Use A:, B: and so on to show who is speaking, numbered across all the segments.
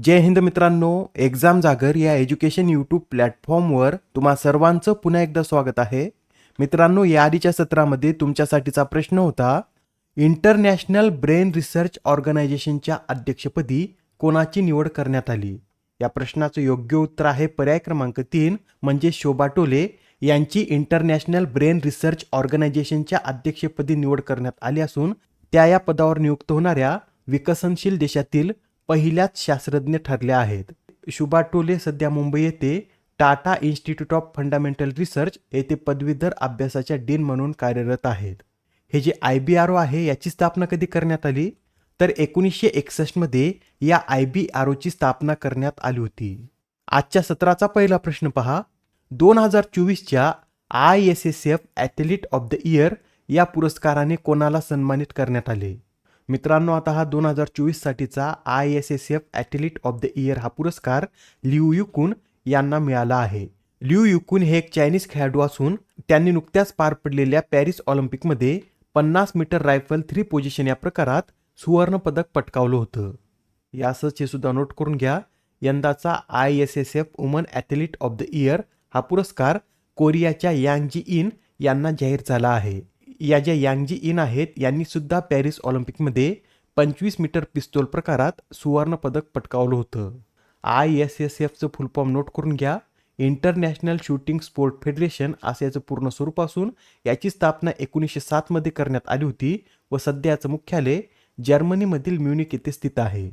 A: जय हिंद मित्रांनो, एक्झाम जागर या एज्युकेशन यूट्यूब प्लॅटफॉर्मवर तुम्हा सर्वांचं पुन्हा एकदा स्वागत आहे. मित्रांनो, या आधीच्या सत्रामध्ये तुमच्यासाठीचा प्रश्न होता, इंटरनॅशनल ब्रेन रिसर्च ऑर्गनायझेशनच्या अध्यक्षपदी कोणाची निवड करण्यात आली? या प्रश्नाचं योग्य उत्तर आहे पर्याय क्रमांक 3 म्हणजे शोभा टोले यांची इंटरनॅशनल ब्रेन रिसर्च ऑर्गनायझेशनच्या अध्यक्षपदी निवड करण्यात आली असून त्या या पदावर नियुक्त होणाऱ्या विकसनशील देशातील पहिल्याच शास्त्रज्ञ ठरल्या आहेत. शुभा टोले सध्या मुंबई येथे Tata institute of fundamental research येथे पदवीधर अभ्यासाच्या डीन म्हणून कार्यरत आहेत. हे जे IBRO आहे याची स्थापना कधी करण्यात आली? तर 1961 मध्ये या IBROची स्थापना करण्यात आली होती. आजच्या सत्राचा पहिला प्रश्न पहा. 2024च्या ISSF athlete of the year या पुरस्काराने कोणाला सन्मानित करण्यात आले? मित्रांनो, आता हा 2024 साठीचा ISSF athlete of the year हा पुरस्कार लिऊ युकुन यांना मिळाला आहे. लिऊ युकुन हे एक चायनीज खेळाडू असून त्यांनी नुकत्याच पार पडलेल्या पॅरिस ऑलिम्पिकमध्ये 50 मीटर रायफल 3 पोझिशन या प्रकारात सुवर्ण पदक पटकावलं होतं. यासच हे सुद्धा नोट करून घ्या. यंदाचा ISSF woman athlete of the year हा पुरस्कार कोरियाच्या यांग जी इन यांना जाहीर झाला आहे. या ज्या यांग जी इन आहेत यांनी सुद्धा पॅरिस ऑलिम्पिकमध्ये 25 मीटर पिस्तूल प्रकारात सुवर्ण पदक पटकावलं होतं. ISSFचं फुल फॉर्म नोट करून घ्या. इंटरनॅशनल शूटिंग स्पोर्ट फेडरेशन असं याचं पूर्ण स्वरूप असून याची स्थापना 1907 मध्ये करण्यात आली होती व सध्या याचं मुख्यालय जर्मनीमधील म्युनिक येथे स्थित आहे.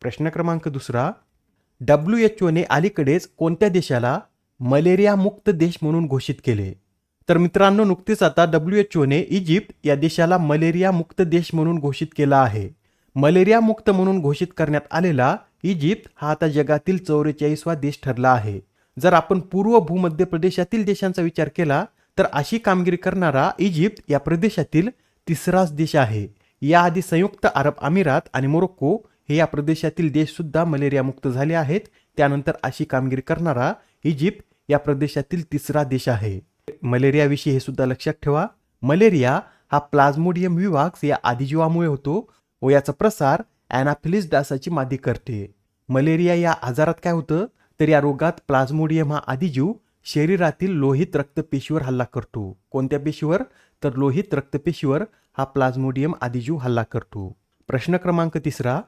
A: प्रश्न क्रमांक 2. WHOने अलीकडेच कोणत्या देशाला मलेरिया मुक्त देश म्हणून घोषित केले? तर मित्रांनो, नुकतेच आता WHOने इजिप्त या देशाला मलेरिया मुक्त देश म्हणून घोषित केला आहे. मलेरिया मुक्त म्हणून घोषित करण्यात आलेला इजिप्त हा आता जगातील 44वा देश ठरला आहे. जर आपण पूर्व भूमध्य प्रदेशातील देशांचा विचार केला तर अशी कामगिरी करणारा इजिप्त या प्रदेशातील तिसराच देश आहे. याआधी संयुक्त अरब अमिरात आणि मोरोक्को हे या प्रदेशातील देश सुद्धा मलेरिया मुक्त झाले आहेत. त्यानंतर अशी कामगिरी करणारा इजिप्त या प्रदेशातील तिसरा देश आहे. मलेरियाविषयी हे सुद्धा लक्षात ठेवा. मलेरिया हा प्लाझ्मोडियम विवाक्स या आदिजीवामुळे होतो व याचा प्रसार ॲनाफिलिस डासाची मादी करते. मलेरिया या आजारात काय होतं तर या रोगात प्लाझ्मोडियम हा आदिजीव शरीरातील लोहित रक्तपेशीवर हल्ला करतो. कोणत्या पेशीवर? तर लोहित रक्तपेशीवर हा प्लाझ्मोडियम आदिजीव हल्ला करतो. प्रश्न क्रमांक 3.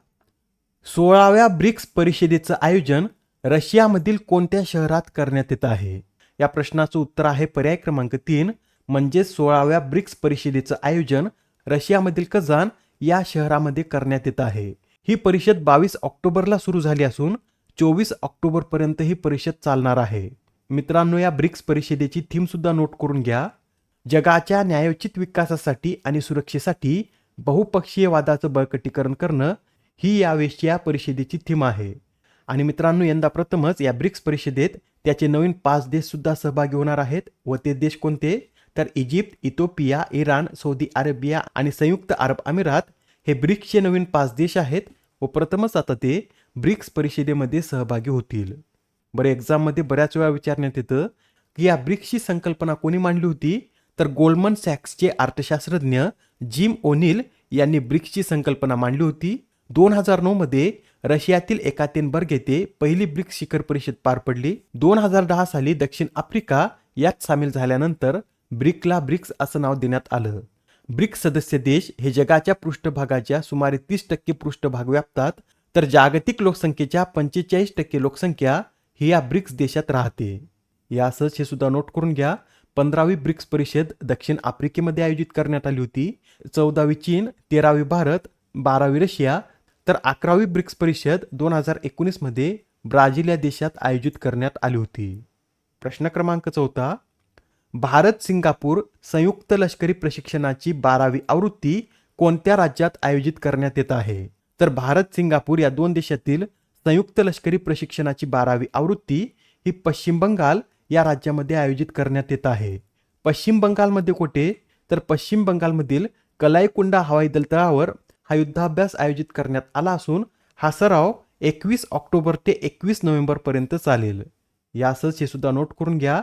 A: 16व्या ब्रिक्स परिषदेचं आयोजन रशियामधील कोणत्या शहरात करण्यात येत आहे? या प्रश्नाचं उत्तर आहे पर्याय क्रमांक 3 म्हणजे 16व्या ब्रिक्स परिषदेचं आयोजन रशियामधील कझान या शहरामध्ये करण्यात येत आहे. ही परिषद 22 ऑक्टोबरला सुरू झाली असून 24 ऑक्टोबरपर्यंत ही परिषद चालणार आहे. मित्रांनो, या ब्रिक्स परिषदेची थीम सुद्धा नोट करून घ्या. जगाच्या न्यायोचित विकासासाठी आणि सुरक्षेसाठी बहुपक्षीय वादाचं बळकटीकरण करणं ही यावेळेच्या परिषदेची थीम आहे. आणि मित्रांनो, यंदा प्रथमच या ब्रिक्स परिषदेत त्याचे नवीन 5 देश सुद्धा सहभागी होणार आहेत व ते देश कोणते? तर Egypt, Ethiopia, Iran, Saudi Arabia आणि संयुक्त अरब अमिरात हे ब्रिक्सचे नवीन 5 देश आहेत व प्रथमच आता ते ब्रिक्स परिषदेमध्ये सहभागी होतील. बरं, एक्झाममध्ये बऱ्याच वेळा विचारण्यात येतं की या ब्रिक्सची संकल्पना कोणी मांडली होती? तर गोल्डमन सॅक्सचे अर्थशास्त्रज्ञ जिम ओनिल यांनी ब्रिक्सची संकल्पना मांडली होती. 2009 मध्ये रशियातील एकातेनबर्ग येथे पहिली ब्रिक्स शिखर परिषद पार पडली. 2010 साली दक्षिण आफ्रिका यात सामील झाल्यानंतर ब्रिकला ब्रिक्स असं नाव देण्यात आलं. ब्रिक्स सदस्य देश हे जगाच्या पृष्ठभागाच्या सुमारे 30% पृष्ठभाग व्यापतात तर जागतिक लोकसंख्येच्या 45% लोकसंख्या ही या ब्रिक्स देशात राहते. यासच हे सुद्धा नोट करून घ्या. 15वी ब्रिक्स परिषद दक्षिण आफ्रिकेमध्ये आयोजित करण्यात आली होती. 14वी चीन, 13वी भारत, 12वी रशिया तर 11वी ब्रिक्स परिषद 2019 मध्ये ब्राझील या देशात आयोजित करण्यात आली होती. प्रश्न क्रमांक 4. भारत सिंगापूर संयुक्त लष्करी प्रशिक्षणाची 12वी आवृत्ती कोणत्या राज्यात आयोजित करण्यात येत आहे? तर भारत सिंगापूर या 2 देशातील संयुक्त लष्करी प्रशिक्षणाची 12वी आवृत्ती ही पश्चिम बंगाल या राज्यामध्ये आयोजित करण्यात येत आहे. पश्चिम बंगालमध्ये कुठे? तर पश्चिम बंगालमधील कलाईकुंडा हवाई दल तळावर हा युद्धाभ्यास आयोजित करण्यात आला असून हा सराव 21 ऑक्टोबर ते 21 नोव्हेंबर पर्यंत चालेल. यासच हे सुद्धा नोट करून घ्या.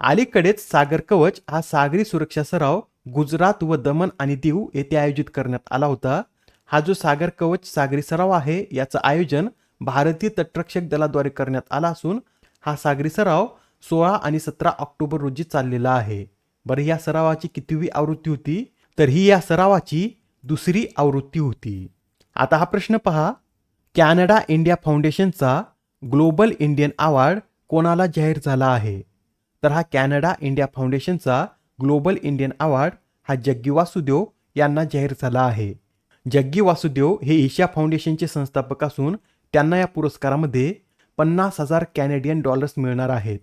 A: अलीकडेच सागर कवच हा सागरी सुरक्षा सराव गुजरात व दमन आणि दीव येथे आयोजित करण्यात आला होता. हा जो सागर कवच सागरी सराव आहे याचं आयोजन भारतीय तटरक्षक दलाद्वारे करण्यात आला असून हा सागरी सराव 16 आणि 17 ऑक्टोबर रोजी चाललेला आहे. बरं, या सरावाची कितवी आवृत्ती होती? तर ही या सरावाची दुसरी आवृत्ती होती. आता हा प्रश्न पहा, कॅनडा इंडिया फाउंडेशनचा ग्लोबल इंडियन अवॉर्ड कोणाला जाहीर झाला आहे? तर हा कॅनडा इंडिया फाउंडेशनचा ग्लोबल इंडियन अवॉर्ड हा जग्गी वासुदेव यांना जाहीर झाला आहे. जग्गी वासुदेव हे एशिया फाउंडेशनचे संस्थापक असून त्यांना या पुरस्कारामध्ये 50,000 कॅनेडियन डॉलर्स मिळणार आहेत.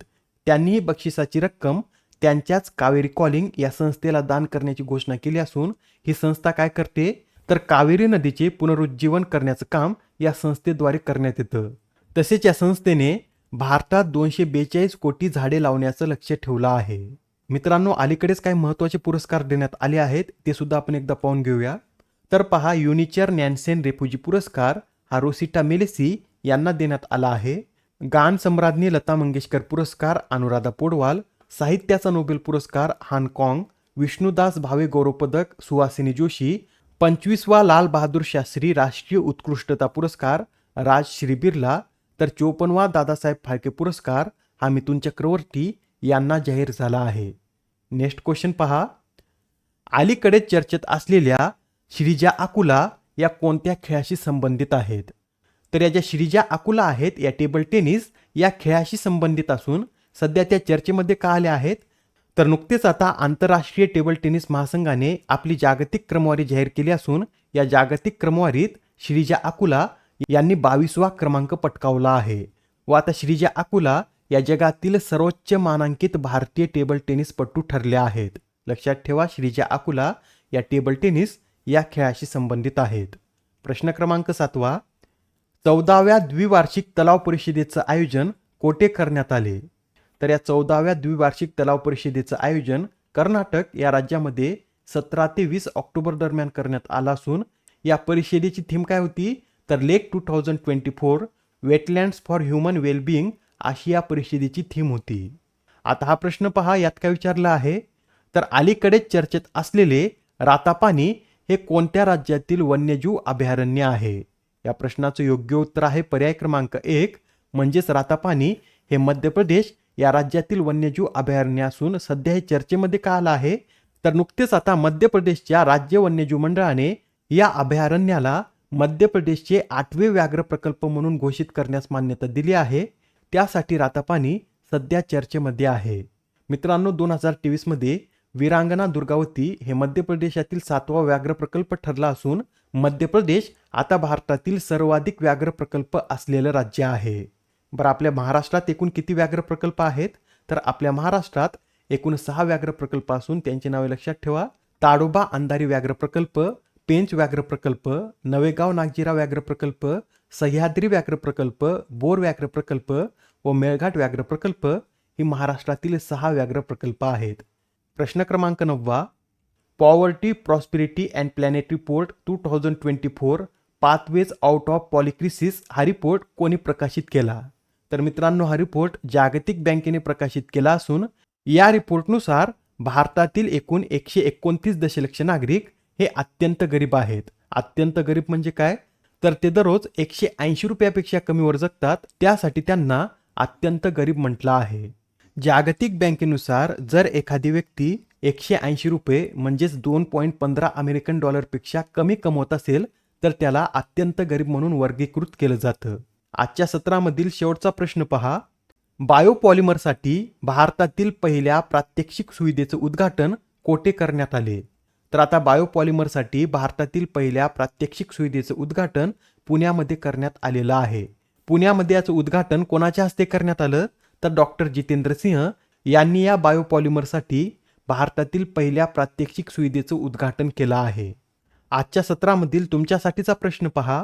A: त्यांनी ही बक्षिसाची रक्कम त्यांच्याच कावेरी कॉलिंग या संस्थेला दान करण्याची घोषणा केली असून ही संस्था काय करते? तर कावेरी नदीचे पुनरुज्जीवन करण्याचं काम या संस्थेद्वारे करण्यात येतं. तसेच या संस्थेने भारतात 242 कोटी झाडे लावण्याचं लक्ष्य ठेवलं आहे. मित्रांनो, अलीकडेच काही महत्त्वाचे पुरस्कार देण्यात आले आहेत, ते सुद्धा आपण एकदा पाहून घेऊया. तर पहा, युनिचर नॅन्सेन रेफ्युजी पुरस्कार हा रोसिटा मेलेसी यांना देण्यात आला आहे. गान सम्राज्ञी लता मंगेशकर पुरस्कार अनुराधा पौडवाल, साहित्याचा नोबेल पुरस्कार हाँगकाँग, विष्णुदास भावे गौरव पदक सुहासिनी जोशी, 25वा लाल बहादूर शास्त्री राष्ट्रीय उत्कृष्टता पुरस्कार राजश्री बिर्ला, तर 54वा दादासाहेब फाळके पुरस्कार हा मिथुन चक्रवर्ती यांना जाहीर झाला आहे. नेक्स्ट क्वेश्चन पहा, अलीकडे चर्चेत असलेल्या श्रीजा आकुला या कोणत्या खेळाशी संबंधित आहेत? तर या ज्या श्रीजा आकुला आहेत या टेबल टेनिस या खेळाशी संबंधित असून सध्या त्या चर्चेमध्ये का आल्या आहेत? तर नुकतेच आता आंतरराष्ट्रीय टेबल टेनिस महासंघाने आपली जागतिक क्रमवारी जाहीर केली असून या जागतिक क्रमवारीत श्रीजा आकुला यांनी 22वा क्रमांक पटकावला आहे. व आता श्रीजा आकुला या जगातील सर्वोच्च मानांकित भारतीय टेबल टेनिसपटू ठरल्या आहेत. लक्षात ठेवा, श्रीजा आकुला या टेबल टेनिस या खेळाशी संबंधित आहेत. प्रश्न क्रमांक 7, 14व्या द्विवार्षिक तलाव परिषदेचं आयोजन कोठे करण्यात आले? तर या 14व्या द्विवार्षिक तलाव परिषदेचं आयोजन कर्नाटक या राज्यामध्ये 17 ते 20 ऑक्टोबर दरम्यान करण्यात आलं असून या परिषदेची थीम काय होती? तर लेक 2024 वेटलँड्स फॉर ह्युमन वेलबिंग अशी या परिषदेची थीम होती. आता हा प्रश्न पहा, यात काय विचारलं आहे? तर अलीकडेच चर्चेत असलेले रातापानी हे कोणत्या राज्यातील वन्यजीव अभयारण्य आहे? या प्रश्नाचं योग्य उत्तर आहे पर्याय क्रमांक 1 म्हणजेच रातापानी हे मध्य प्रदेश या राज्यातील वन्यजीव अभयारण्य असून सध्या हे चर्चेमध्ये का आलं आहे? तर नुकतेच आता मध्य प्रदेशच्या राज्य वन्यजीव मंडळाने या अभयारण्याला मध्य प्रदेशचे 8वे व्याघ्र प्रकल्प म्हणून घोषित करण्यास मान्यता दिली आहे. त्यासाठी रातापानी सध्या चर्चेमध्ये आहे. मित्रांनो, 2023 मध्ये वीरांगना दुर्गावती हे मध्य प्रदेशातील 7वा व्याघ्र प्रकल्प ठरला असून मध्य प्रदेश आता भारतातील सर्वाधिक व्याघ्र प्रकल्प असलेलं राज्य आहे. बरं, आपल्या महाराष्ट्रात एकूण किती व्याघ्र प्रकल्प आहेत? तर आपल्या महाराष्ट्रात एकूण 6 व्याघ्र प्रकल्प असून त्यांची नावे लक्षात ठेवा. ताडोबा अंधारी व्याघ्र प्रकल्प, पेंच व्याघ्र प्रकल्प, नवेगाव नागजिरा व्याघ्र प्रकल्प, सह्याद्री व्याघ्र प्रकल्प, बोर व्याघ्र प्रकल्प व मेळघाट व्याघ्र प्रकल्प ही महाराष्ट्रातील 6 व्याघ्र प्रकल्प आहेत. प्रश्न क्रमांक 9, poverty prosperity and planet report 2024 pathways out of polycrisis हा रिपोर्ट कोणी प्रकाशित केला? तर मित्रांनो, हा रिपोर्ट जागतिक बँकेने प्रकाशित केला असून या रिपोर्टनुसार भारतातील एकूण 129 दशलक्ष नागरिक हे अत्यंत गरीब आहेत. अत्यंत गरीब म्हणजे काय? तर ते दररोज 180 रुपयापेक्षा कमीवर जगतात. त्यासाठी त्यांना अत्यंत गरीब म्हटलं आहे. जागतिक बँकेनुसार जर एखादी व्यक्ती 180 रुपये म्हणजेच 2.15 अमेरिकन डॉलरपेक्षा कमी कमवत असेल तर त्याला अत्यंत गरीब म्हणून वर्गीकृत केलं जातं. आजच्या सत्रामधील शेवटचा प्रश्न पहा, बायोपॉलिमरसाठी भारतातील पहिल्या प्रात्यक्षिक सुविधेचं उद्घाटन कोठे करण्यात आले? तर आता बायोपॉलिमरसाठी भारतातील पहिल्या प्रात्यक्षिक सुविधेचं उद्घाटन पुण्यामध्ये करण्यात आलेलं आहे. पुण्यामध्ये याचं उद्घाटन कोणाच्या हस्ते करण्यात आलं? तर डॉक्टर जितेंद्र सिंह यांनी या बायोपॉलिमरसाठी भारतातील पहिल्या प्रात्यक्षिक सुविधेचं उद्घाटन केलं आहे. आजच्या सत्रामधील तुमच्यासाठीचा प्रश्न पहा,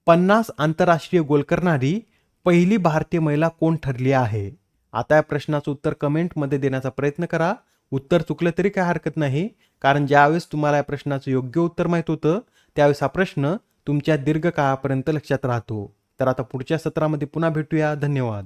A: 50 आंतरराष्ट्रीय गोल करणारी पहिली भारतीय महिला कोण ठरली आहे? आता या प्रश्नाचं उत्तर कमेंटमध्ये देण्याचा प्रयत्न करा. उत्तर चुकलं तरी काय हरकत नाही, कारण ज्यावेळेस तुम्हाला या प्रश्नाचं योग्य उत्तर माहीत होतं त्यावेळेस हा प्रश्न तुमच्या दीर्घकाळापर्यंत लक्षात राहतो. तर आता पुढच्या सत्रामध्ये पुन्हा भेटूया. धन्यवाद.